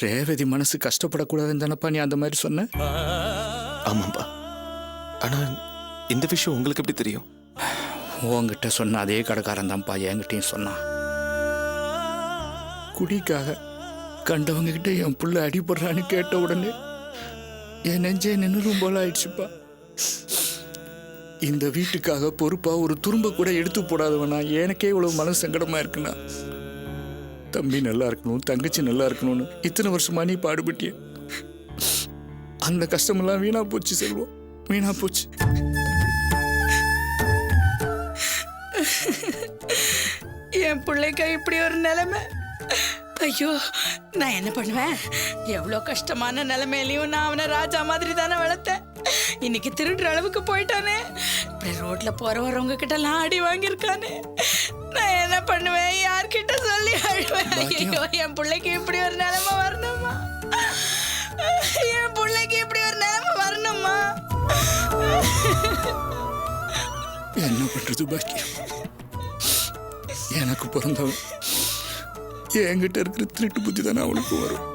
ரேவதி மனசு கஷ்டப்படக்கூடாதுன்னு தானப்பா நீ அந்த மாதிரி சொன்ன? ஆமாப்பா. ஆனா இந்த விஷயம் உங்களுக்கு எப்படி தெரியும்? உங்ககிட்ட சொன்ன அதே கடைக்காரன் தான்ப்பா என்கிட்டையும் சொன்னான். குடிக்காக கண்டவங்க கிட்ட என் புள்ள அடிபடுறான்னு கேட்ட உடனே என் நெஞ்சே நின்னுரும் போல ஆயிடுச்சுப்பா. இந்த வீட்டுக்காக பொறுப்பா ஒரு துரும்ப கூட எடுத்து போடாதவனா எனக்கே இவ்வளவு மனசு சங்கடமா இருக்குண்ணா. தம்பி நல்லா இருக்கணும், தங்கச்சி நல்லா இருக்கணும்னு இத்தனை வருஷமா நீ பாடுபட்டிய. அந்த கஷ்டமெல்லாம் வீணா போச்சு செல்வம், வீணா போச்சு. என் பிள்ளைக்கு இப்படி ஒரு நிலைமை. ஐயோ, நான் என்ன பண்ணுவேன்? எவ்வளோ கஷ்டமான நிலைமையிலையும் நான் அவனை ராஜா மாதிரி தானே வளர்த்தேன். இன்னைக்கு திருடுற அளவுக்கு போயிட்டானே. இப்படி ரோட்ல போற வரவங்க கிட்ட எல்லாம் அடி வாங்கியிருக்கானே. நான் என்ன பண்ணுவேன்? யார்கிட்ட சொல்லி அழுவேன்? ஐயோ, என் பிள்ளைக்கு இப்படி ஒரு நிலைமை வரணுமா? என் பிள்ளைக்கு இப்படி ஒரு நிலைமை வரணுமா? என்ன பண்றது பாக்கியம்? எனக்கு பிறந்தவன் என்கிட்ட இருக்கிற திருட்டு புத்தி தானே அவனுக்கு வரும்.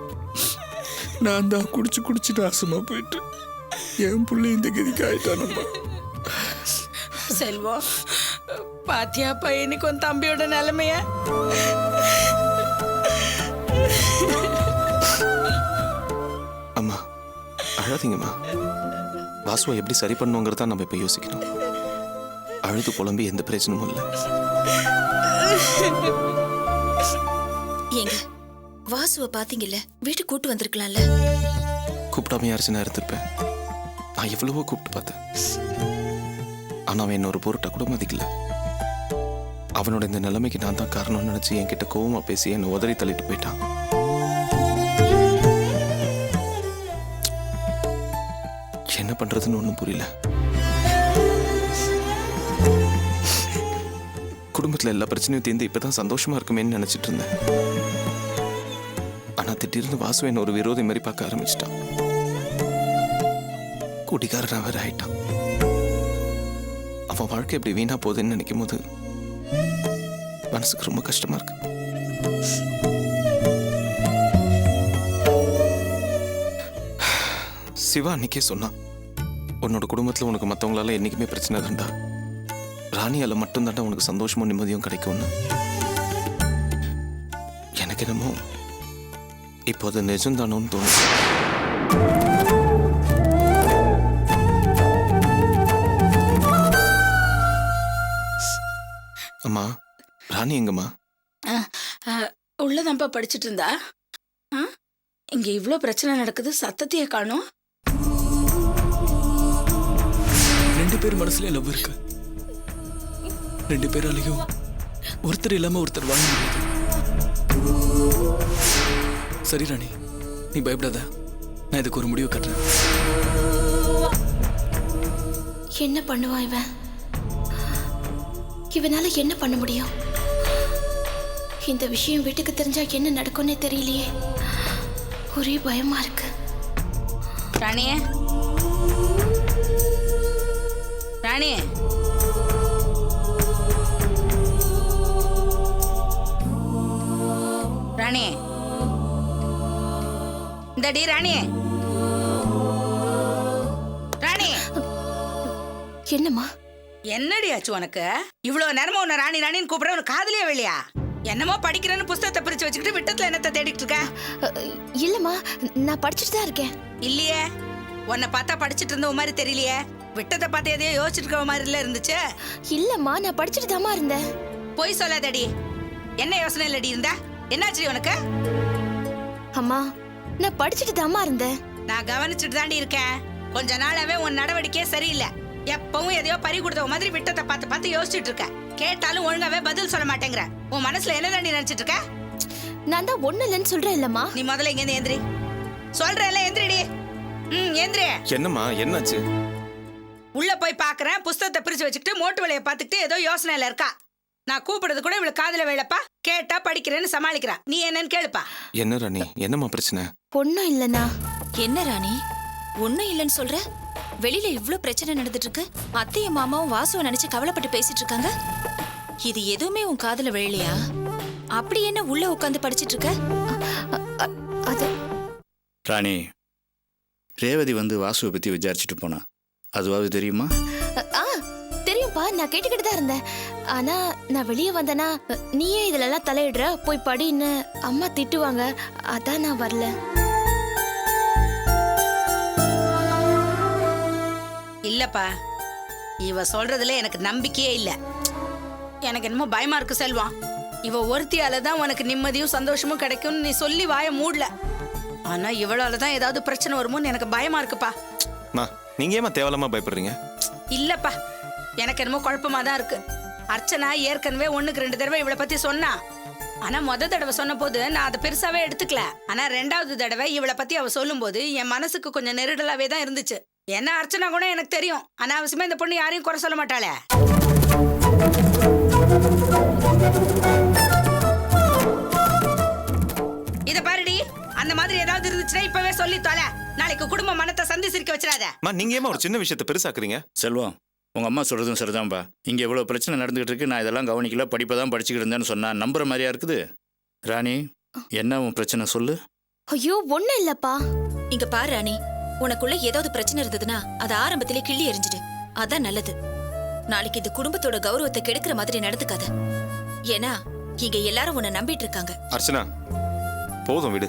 நான் தான் குடிச்சு குடிச்சு நாசமா போயிட்டு என் பிள்ளை இந்த கதிக்கு ஆயிட்டானம்மா. செல்வம், பாத்தியா பையனுக்கு உன் தம்பியோட நிலைமைய? அம்மா அழாதீங்கம்மா. வாசுவை எப்படி சரி பண்ணுங்கிறதா நம்ம இப்ப யோசிக்கணும். அழுது புலம்பி எந்த பிரச்சனையும் இல்லை. ஏங்க, வாசுவை பாத்தீங்கல்ல, வீட்டு கூட்டு வந்திருக்கலாம்ல. கூப்பிடாம யாருச்சுன்னா இருந்திருப்பேன். நான் எவ்வளவோ கூப்பிட்டு பார்த்தேன். ஆனா அவன் என்ன ஒரு பொருட்டை கூட மதிக்கல. அவனோட இந்த நிலைமைக்கு நான் தான் காரணம்னு நினைச்சு என்கிட்ட கோவமா பேசி என்னை உதறி தள்ளிட்டு போயிட்டான். என்ன பண்றதுன்னு ஒன்றும் புரியல. குடும்பத்துல எல்லா பிரச்சனையும் தீர்ந்து இப்பதான் சந்தோஷமா இருக்குமேன்னு நினைச்சிட்டு இருந்தேன். ஆனா திடீர்னு வாசு என்ன ஒரு விரோதி மாதிரி பார்க்க ஆரம்பிச்சிட்டான். குடிகாரனா வேற ஆயிட்டான். அவன் வாழ்க்கை எப்படி வீணா போகுதுன்னு நினைக்கும் போது மனசுக்கு ரொம்ப கஷ்டமா இருக்கு. சிவா அன்னைக்கே சொன்னான், உன்னோட குடும்பத்துல உனக்கு மற்றவங்களால என்னைக்குமே பிரச்சனை இருந்தா ராணியால மட்டும் தாண்டா உனக்கு சந்தோஷமும் நிம்மதியும் கிடைக்கும்னு. எனக்கு என்னமோ இப்போ அது நிஜம்தானோன்னு தோணுது. அம்மா, ராணி எங்கம்மா? உள்ளதான்ப்பா படிச்சுட்டு இருந்தா. இங்க இவ்ளோ பிரச்சனை நடக்குது, சத்தத்தையே காணோம். 2 பேர் மனசுல லவ் இருக்கு. 2 பேராலையும் ஒருத்தர் இல்லாம ஒருத்தர் வாழ முடியாது. சரி ராணி, நீ பயப்படாத. நான் இதுக்கு ஒரு முடிவு கட்டுறேன். என்ன பண்ணுவான் இவன்? இவனால என்ன பண்ண முடியும்? இந்த விஷயம் வீட்டுக்கு தெரிஞ்சா என்ன நடக்கும்னே தெரியலையே. ஒரே பயமா இருக்கு. ராணியே, ராணியே, ராணியே, இந்தடி ராணியே, ராணியே. என்னம்மா? என்னடி ஆச்சு உனக்கு? இவ்வளவு நேரமா உன்னை ராணி ராணின்னு கூப்பிட உனக்கு காதலியே வெளியா? என்னமோ படிக்கிறேன்னு புஸ்தகத்தை பிரிச்சு வச்சுக்கிட்டு விட்டத்துல என்னத்தை தேடிட்டு இருக்க? இல்லம்மா, நான் படிச்சுட்டு தான் இருக்கேன். இல்லையே, உன்னை பார்த்தா படிச்சுட்டு இருந்த மாதிரி தெரியலையே. விட்டத்தை பார்த்து எதையோ யோசிச்சுட்டு இருக்க மாதிரி இல்ல இருந்துச்சு. இல்லம்மா, நான் படிச்சுட்டு தாமா இருந்தேன். போய் சொல்லாதடி. என்ன யோசனை இல்லடி இருந்த? என்னாச்சு உனக்கு? அம்மா, நான் படிச்சுட்டு தாமா இருந்தேன். நான் கவனிச்சுட்டு தாண்டி இருக்கேன். கொஞ்ச நாளாவே உன் நடவடிக்கையே சரியில்லை. எப்பவும் எதையோ பறி கொடுத்த மாதிரி விட்டத்தை பார்த்து பார்த்து யோசிச்சுட்டு இருக்க. கேட்டாலும் ஒழுங்காவே பதில் சொல்ல மாட்டேங்கிற. உன் மனசுல என்ன தாண்டி நினைச்சிட்டு இருக்க? நான் தான் ஒண்ணு இல்லைன்னு சொல்றேன் இல்லம்மா. நீ முதல்ல இங்க எந்திரி. சொல்றேன்ல, எந்திரிடி. எந்திரி. என்னம்மா, என்னாச்சு? உள்ள போய் பாக்குறேன், புஸ்தகத்தை பிரிச்சு வச்சுக்கிட்டு மோட்டு வேலையை பார்த்துக்கிட்டு ஏதோ யோசனையில இருக்கா. நான் கூப்பிடுறது கூட இவளுக்கு காதுல வேலைப்பா. கேட்டா படிக்கிறேன்னு சமாளிக்கிறா. நீ என்னன்னு கேளுப்பா. என்ன ராணி, என்னம்மா பிரச்சனை? ஒண்ணும் இல்லனா. என்ன ராணி, ஒண்ணும் இல்லைன்னு சொல்ற? வெளியில இவ்ளோ பிரச்சனை நடந்துட்டு இருக்கு. அத்தையும் மாமாவும் வாசுவை நினைச்சு கவலைப்பட்டு பேசிட்டு இருக்காங்க. இது எதுவுமே உன் காதுல விழலையா? அப்படி என்ன உள்ள உட்காந்து படிச்சிட்டு இருக்க? அது ராணி, ரேவதி வந்து வாசுவை பற்றி விசாரிச்சுட்டு போனா. அதுவாவது தெரியுமா? ஆ தெரியும்பா, நான் கேட்டுக்கிட்டு தான் இருந்தேன். ஆனா நான் வெளியே வந்தேனா நீயே இதுல எல்லாம் தலையிடுற, போய் படின்னு அம்மா திட்டுவாங்க. அதான் நான் வரல. இல்லப்பா, இவ சொல்றதுல எனக்கு நம்பிக்கையே இல்ல. எனக்கு என்னமோ பயமா இருக்கு செல்வம். இவ ஒருத்தியால தான் உனக்கு நிம்மதியும் சந்தோஷமும் கிடைக்கும்னு நீ சொல்லி வாய மூடல. ஆனா இவளால தான் ஏதாவது பிரச்சனை வருமோன்னு எனக்கு பயமா இருக்குப்பா. மா நீங்க ஏமா தேவலாமா பயப்படுறீங்க? இல்லப்பா, எனக்கு என்னமோ குழப்பமா தான் இருக்கு. அர்ச்சனா ஏற்கனவே 1க்கு 2 தடவை இவளை பத்தி சொன்னா. ஆனா தடவை சொன்ன போது நான் அதை பெருசாவே எடுத்துக்கல. ஆனா 2வது தடவை இவளை பத்தி அவ சொல்லும் போது என் மனசுக்கு கொஞ்சம் நெருடலாவே தான் இருந்துச்சு. என்ன அர்ச்சனா கூட எனக்கு தெரியும். அனாவசியமா இந்த பொண்ணு யாரையும் குறை சொல்ல மாட்டாளே. இத பாருடி, அந்த மாதிரி ஏதாவது இருந்துச்சுன்னா இப்பவே சொல்லி தொலை. நாளைக்கு குடும்ப மனத்தை சந்தி சிரிக்க வச்சிடாத. நீங்க ஏமா ஒரு சின்ன விஷயத்தை பெருசாக்குறீங்க? செல்வம், உங்கள் அம்மா சொல்கிறதும் சரிதான்ப்பா. இங்கே எவ்வளோ பிரச்சனை நடந்துகிட்டு இருக்கு, நான் இதெல்லாம் கவனிக்கல, படிப்பை தான் படிச்சுக்கிட்டு இருந்தேன்னு சொன்னால் நம்புற மாதிரியா இருக்குது? ராணி, என்ன உன் பிரச்சனை சொல்லு. ஐயோ ஒண்ணும் இல்லப்பா. இங்க பாரு ராணி, உனக்குள்ள ஏதாவது பிரச்சனை இருந்ததுன்னா அதை ஆரம்பத்திலே கிள்ளி எறிஞ்சிடு. அதான் நல்லது. நாளைக்கு இது குடும்பத்தோட கௌரவத்தை கெடுக்கிற மாதிரி நடந்துக்காத. ஏன்னா இங்க எல்லாரும் உன்னை நம்பிட்டு இருக்காங்க. அர்ச்சனா போதும் விடு.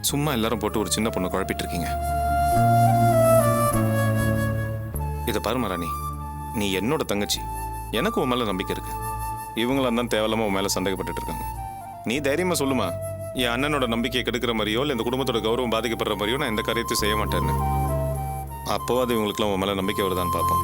சும்மா எல்லாரும் போட்டு ஒரு சின்ன பொண்ணை குழப்பிட்டு இருக்கீங்க. இதை பாருமா ராணி, நீ என்னோட தங்கச்சி. எனக்கு உன் மேல நம்பிக்கை இருக்கு. இவங்களாம் தான் தேவையில்லாம உன் மேல சந்தேகப்பட்டு இருக்காங்க. நீ தைரியமா சொல்லுமா, என் அண்ணனோட நம்பிக்கையை கெடுக்கிற மாதிரியோ இல்லை இந்த குடும்பத்தோட கௌரவம் பாதிக்கப்படுற மாதிரியோ நான் எந்த காரியத்தையும் செய்ய மாட்டேன்னு. அப்போ அது இவங்களுக்குலாம் உன் மேல நம்பிக்கை வருதான்னு பார்ப்போம்.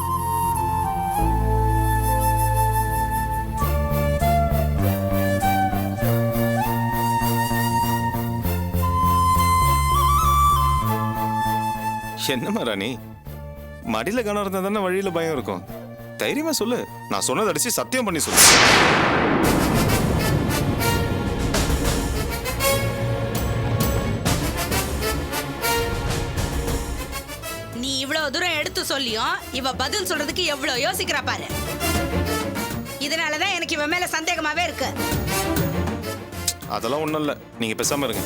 என்னம்மா ராணி, மடியில கணம் இருந்தா தானே வழியில பயம் இருக்கும். தைரியமா சொல்லு. நான் சொன்னதை அடிச்சு சத்தியம் பண்ணி சொல்லு. நீ இவ்வளவு தூரம் எடுத்து சொல்லியும் இவ பதில் சொல்றதுக்கு எவ்வளவு யோசிக்கிறா பாரு. இதனாலதான் எனக்கு இவ மேல சந்தேகமாவே இருக்கு. அதெல்லாம் ஒண்ணும் இல்ல, நீங்க பேசாம இருங்க.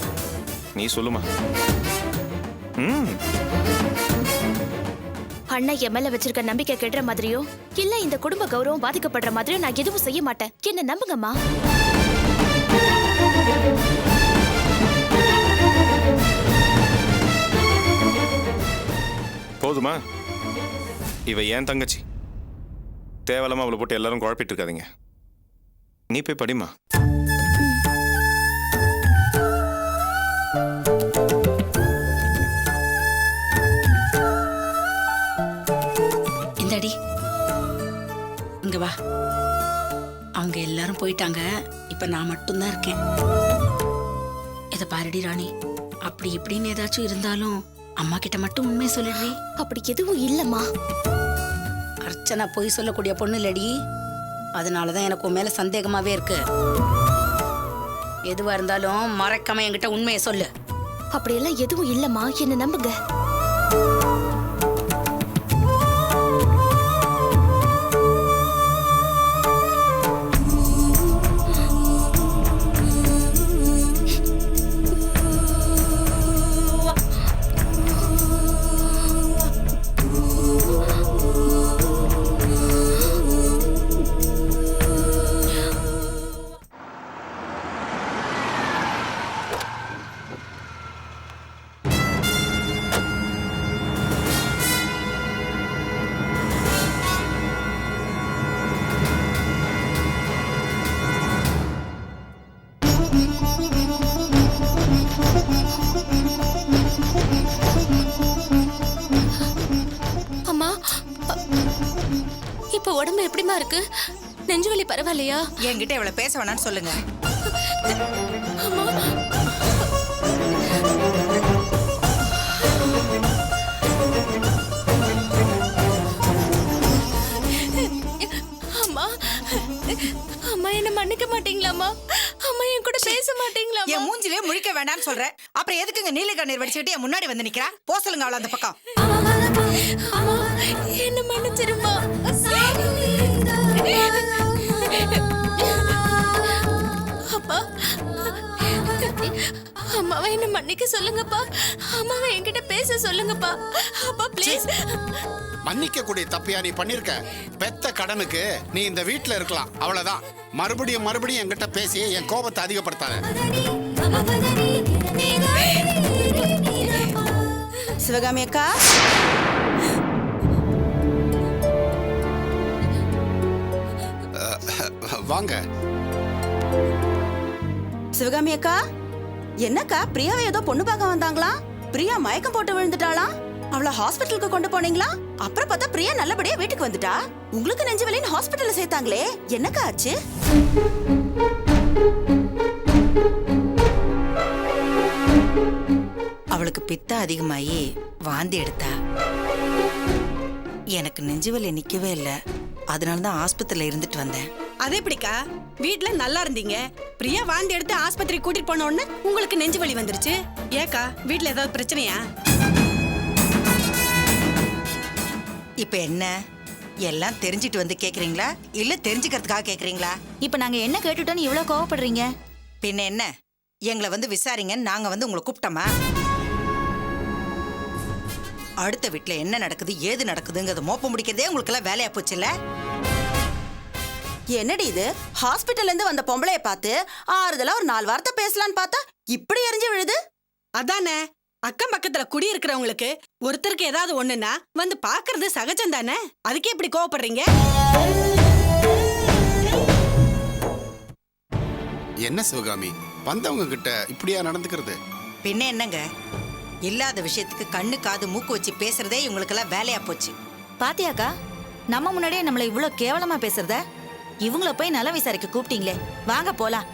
நீ சொல்லுமா. அண்ணா என் மேல வச்சிருக்க நம்பிக்கை கெடுற மாதிரியோ இல்ல இந்த குடும்ப கௌரவம் பாதிக்கப்படுற மாதிரியோ நான் எதுவும் செய்ய மாட்டேன். என்ன நம்புங்கம்மா. போதுமா? இவ ஏன் தங்கச்சி. தேவையில்லாம அவளை போட்டு எல்லாரும் குழப்பிட்டு இருக்காதீங்க. நீ போய் படிமா. இந்தடி இங்க வா. அவங்க எல்லாரும் போயிட்டாங்க, இப்ப நான் மட்டும்தான் இருக்கேன். இத பாருடி ராணி, அப்படி இப்படின்னு ஏதாச்சும் இருந்தாலும் அம்மா கிட்ட மட்டும் உண்மையை சொல்லிடுறீ. அப்படி எதுவும் இல்லம்மா. அர்ச்சனா போய் சொல்லக்கூடிய பொண்ணு இல்லடி. அதனாலதான் எனக்கு உன் மேல சந்தேகமாவே இருக்கு. எதுவா இருந்தாலும் மறக்காம என்கிட்ட உண்மையை சொல்லு. அப்படியெல்லாம் எதுவும் இல்லம்மா, என்ன நம்புங்க. அம்மா, இப்ப உடம்பு எப்படிமா இருக்கு? நெஞ்சு வலி பரவாயில்லையா? என்கிட்ட இவ்வளவு பேச வேணாம்னு சொல்லுங்க. அம்மா, அம்மா என்ன மன்னிக்க மாட்டீங்களாமா? அம்மா என் கூட பேச மாட்டீங்களா? என் மூஞ்சிலே முழிக்க வேண்டாம்னு சொல்றேன். அப்புறம் எதுக்குங்க நீல கண்ணீர் வடிச்சுக்கிட்டு என் முன்னாடி வந்து நிக்கிறா? போ சொல்லுங்க அவள அந்த பக்கம். அம்மா என்ன மன்னிச்சிருமா. அப்பா, அம்மா அம்மாவை என்ன மன்னிக்க சொல்லுங்கப்பா. அம்மாவை என்கிட்ட பேச சொல்லுங்கப்பா. அப்பா ப்ளீஸ். மன்னிக்க கூடிய தப்பியா நீ பண்ணிருக்க? பெத்த கடனுக்கு நீ இந்த வீட்ல இருக்கலாம், அவ்வளவுதான். மறுபடியும் மறுபடியும் என்கிட்ட பேசி என் கோபத்தை அதிகப்படுத்தாத. சிவகாமி அக்கா, வாங்க. சிவகாமி அக்கா, என்னக்கா பிரியாவை ஏதோ பொண்ணு பார்க்க வந்தாங்களா? பிரியா மயக்கம் போட்டு விழுந்துட்டாளா? அவளை ஹாஸ்பிட்டலுக்கு கொண்டு போனீங்களா? அப்புறம் பார்த்தா பிரியா நல்லபடியா வீட்டுக்கு வந்துட்டா. உங்களுக்கு நெஞ்சு வலின்னு ஹாஸ்பிட்டல்ல சேர்த்தாங்களே, என்னக்கா ஆச்சு? அவளுக்கு பித்தம் அதிகமாயி வாந்தி எடுத்தா. எனக்கு நெஞ்சு வலி நிக்கவே இல்ல, அதனாலதான் ஆஸ்பத்திரியில இருந்துட்டு வந்தேன். அதே எப்படிக்கா? வீட்ல நல்லா இருந்தீங்க, பிரியா வாந்தி எடுத்து ஆஸ்பத்திரி கூட்டிட்டு போன உடனே உங்களுக்கு நெஞ்சு வலி வந்துருச்சு. ஏக்கா, வீட்ல ஏதாவது பிரச்சனையா? இப்ப என்ன எல்லாம் தெரிஞ்சிட்டு வந்து கேக்குறீங்களா, இல்ல தெரிஞ்சுக்கிறதுக்காக கேக்குறீங்களா? இப்ப நாங்க என்ன கேட்டுட்டோன்னு இவ்வளவு கோவப்படுறீங்க? பின்ன என்ன, எங்களை வந்து விசாரிங்கன்னு நாங்க வந்து உங்களை கூப்பிட்டோமா? அடுத்த வீட்டுல என்ன நடக்குது ஏது நடக்குதுங்கிறத மோப்பம் முடிக்கிறதே உங்களுக்கு எல்லாம் வேலையா போச்சுல்ல? என்னடி இது, ஹாஸ்பிட்டல்ல இருந்து வந்த பொம்பளைய பார்த்து ஆறுதலா ஒரு 4 வார்த்தை பேசலான்னு பார்த்தா இப்படி எரிஞ்சு விழுது. அதானே, அக்கம் பக்கத்துல குடி இருக்கிறவங்களுக்கு ஒருத்தருக்கு ஏதாவது ஒண்ணுன்னா வந்து பாக்குறது சகஜம் தானே. அதுக்கே இப்படி கோவப்படுறீங்க? என்ன சிவகாமி, வந்தவங்க கிட்ட இப்படியா நடந்துக்கிறது? பின்ன என்னங்க, இல்லாத விஷயத்துக்கு கண்ணு காது மூக்கு வச்சு பேசுறதே இவங்களுக்கெல்லாம் வேலையா போச்சு. பாத்தியாக்கா, நம்ம முன்னாடியே நம்மள இவ்வளவு கேவலமா பேசுறத? இவங்கள போய் நல விசாரிக்க கூப்பிட்டீங்களே, வாங்க போலாம்.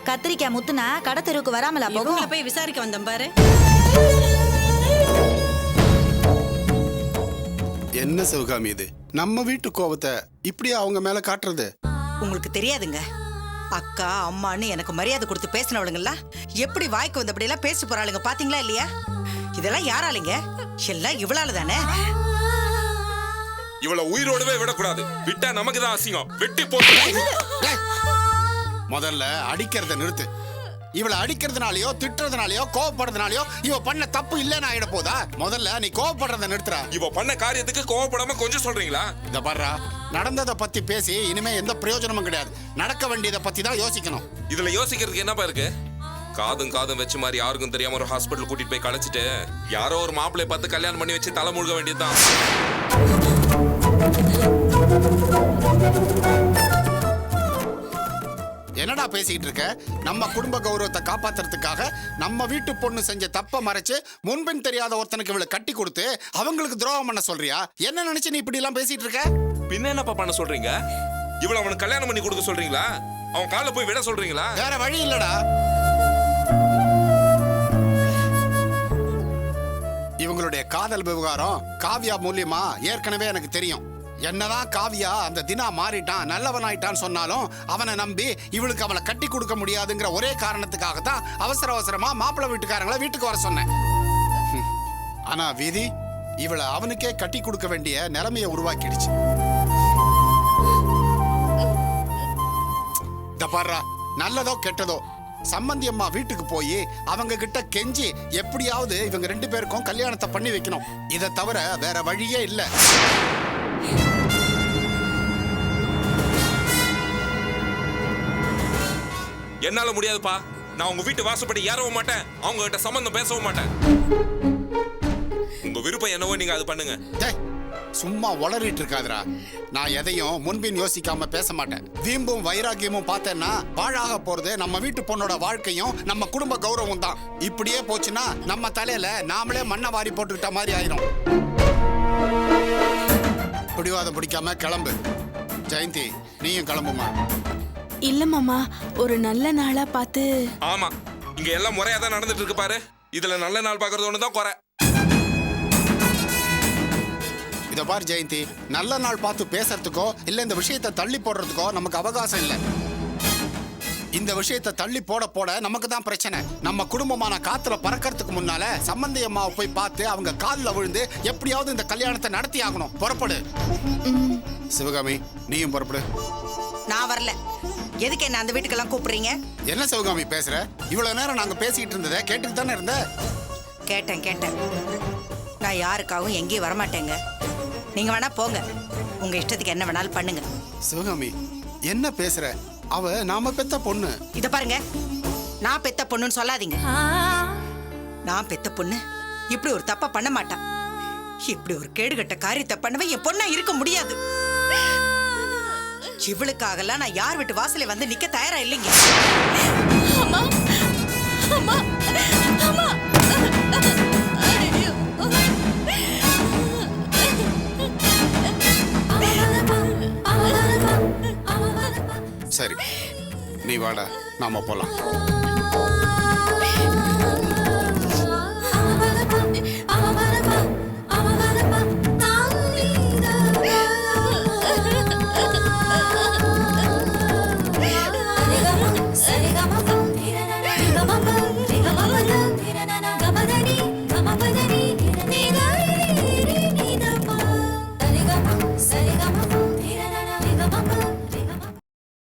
கத்திரிக்காய் முத்துனா கடத்தெருவுக்கு வராமலா போகும்? இவங்கள போய் விசாரிக்க வந்தோம் பாரு. என்ன சிவகாமி இது, நம்ம வீட்டு கோபத்தை இப்படியா அவங்க மேல காட்டுறது? உங்களுக்கு தெரியாதுங்க, அக்கா அம்மான்னு எனக்கு மரியாதை கொடுத்து பேசினவளுங்களா எப்படி வாய்க்கு வந்தபடி எல்லாம் பேசி போறாளுங்க, பாத்தீங்களா இல்லையா? இதெல்லாம் யாராலுங்க? எல்லாம் இவளால தானே. இவளை உயிரோடவே விடக்கூடாது, விட்டா நமக்கு தான் அசிங்கம். வெட்டி போட்டு முதல்ல அடிக்கிறத நிறுத்து. இவளை அடிக்கிறதுனாலயோ திட்டுறதுனாலயோ கோவப்படுறதுனாலயோ இவ பண்ண தப்பு இல்லைன்னு ஆயிட போதா? முதல்ல நீ கோவப்படுறத நிறுத்துற. இவ பண்ண காரியத்துக்கு கோவப்படாம கொஞ்சம் சொல்றீங்களா? இத பாரு, நடந்ததை பத்தி பேசி இனிமே எந்த பிரயோஜனமும் கிடையாது. நடக்க வேண்டியதை பத்தி தான் யோசிக்கணும். இதுல யோசிக்கிறதுக்கு என்னப்பா இருக்கு? காதும் காதும் வச்சு மாதிரி யாருக்கும் தெரியாம ஒரு ஹாஸ்பிட்டல் கூட்டிட்டு போய் களைச்சிட்டு யாரோ ஒரு மாப்பிள்ளைய பார்த்து கல்யாணம் பண்ணி வச்சு தலை முழுக வேண்டியதுதான். என்னடா பேசிட்டு இருக்க? நம்ம குடும்ப கௌரவத்தை காப்பாத்துறதுக்காக நம்ம வீட்டு பொண்ணு செஞ்ச தப்ப மறைச்சு முன்பின் தெரியாத ஒருத்தனுக்கு இவளை கட்டி கொடுத்து அவங்களுக்கு துரோகம் பண்ண சொல்றியா? என்ன நினைச்சு நீ இப்படி எல்லாம் பேசிட்டு இருக்க? பின்ன என்னப்பா பண்ண சொல்றீங்க? இவளை அவனுக்கு கல்யாணம் பண்ணி கொடுக்க சொல்றீங்களா? அவன் கால போய் விட சொல்றீங்களா? வேற வழி இல்லடா. இவங்களுடைய காதல் விவகாரம் காவியா மூலியமா ஏற்கனவே எனக்கு தெரியும். என்னதான் காவியா அந்த தினா மாறிட்டான் நல்லவனாயிட்டான்னு சொன்னாலும் அவனை நம்பி இவளுக்கு அவளை கட்டி கொடுக்க முடியாதுங்கிற ஒரே காரணத்துக்காக தான் அவசர அவசரமா மாப்பிள்ளை வீட்டுக்காரங்களை வீட்டுக்கு வர சொன்னேன். ஆனா விதி இவளை அவனுக்கே கட்டி கொடுக்க வேண்டிய நிலைமையை உருவாக்கிடுச்சு. பாரு, நல்லதோ கெட்டதோ சம்பந்தி அம்மா வீட்டுக்கு போய் அவங்க கிட்ட கெஞ்சி எப்படியாவது இவங்க 2 பேருக்கும் கல்யாணத்தை பண்ணி வைக்கணும். இதை தவிர வேற வழியே இல்லை. என்னால முடியாதுப்பா. நான் உங்க வீட்டு வாசப்படி ஏறவும் மாட்டேன், அவங்க கிட்ட சம்பந்தம் பேசவும் மாட்டேன். உங்க விருப்பம் என்னவோ நீங்க அது பண்ணுங்க. சும்மா உளறிட்டு இருக்காதரா. நான் எதையும் முன்பின் யோசிக்காம பேச மாட்டேன். வீம்பும் வைராகியமும் பார்த்தேன்னா பாழாக போறது நம்ம வீட்டு பொண்ணோட வாழ்க்கையும் நம்ம குடும்ப கௌரவம் தான். இப்படியே போச்சுன்னா நம்ம தலையில நாமளே மண்ணை வாரி போட்டுக்கிட்ட மாதிரி ஆயிரும். பிடிவாதம் பிடிக்காம கிளம்பு. ஜெயந்தி, நீயும் கிளம்புமா? இல்ல மாமா, ஒரு நல்ல நாளா பார்த்து. ஆமா, இங்க எல்லாம் முறையா தான் நடந்துட்டு இருக்கு பாரு. இதுல நல்ல நாள் பாக்குறது ஒண்ணுதான் குறை. இத பாரு ஜெயந்தி, நல்ல நாள் பார்த்து பேசுறதுக்கோ இல்ல இந்த விஷயத்தை தள்ளி போடுறதுக்கோ நமக்கு அவகாசம் இல்லை. இந்த விஷயத்தை தள்ளி போட போட நமக்கு தான் பிரச்சனை. நம்ம குடும்பமான காத்துல பறக்கறதுக்கு முன்னால சம்பந்தி அம்மாவை போய் பார்த்து அவங்க காலில் விழுந்து எப்படியாவது இந்த கல்யாணத்தை நடத்தி ஆகணும். புறப்படு. சிவகாமி, நீயும் புறப்படு. நான் வரல. எதுக்கு என்ன அந்த வீட்டுக்கெல்லாம் கூப்பிடுறீங்க? என்ன சிவகாமி பேசுற? இவ்வளவு நேரம் நாங்க பேசிக்கிட்டு இருந்ததை கேட்டுட்டு தானே இருந்த. கேட்டேன். நான் யாருக்காகவும் எங்கேயும் வரமாட்டேங்க. நீங்க வேணா போங்க. உங்க இஷ்டத்துக்கு என்ன வேணாலும் பண்ணுங்க. சிவகாமி, என்ன பேசுற? அவ நாம பெத்த பொண்ணு. இத பாருங்க, நான் பெத்த பொண்ணுன்னு சொல்லாதீங்க. நான் பெத்த பொண்ணு இப்படி ஒரு தப்பா பண்ண மாட்டான். இப்படி ஒரு கேடுகட்ட காரியத்தை பண்ணவன் என் பொண்ணா இருக்க முடியாது. இவளுக்காகலாம் நான் யார் வீட்டு வாசலை வந்து நிக்க தயாரா இல்லைங்க. அம்மா அம்மா அம்மா சரி, நீ வாடா, நாம போலாம். சரிகமா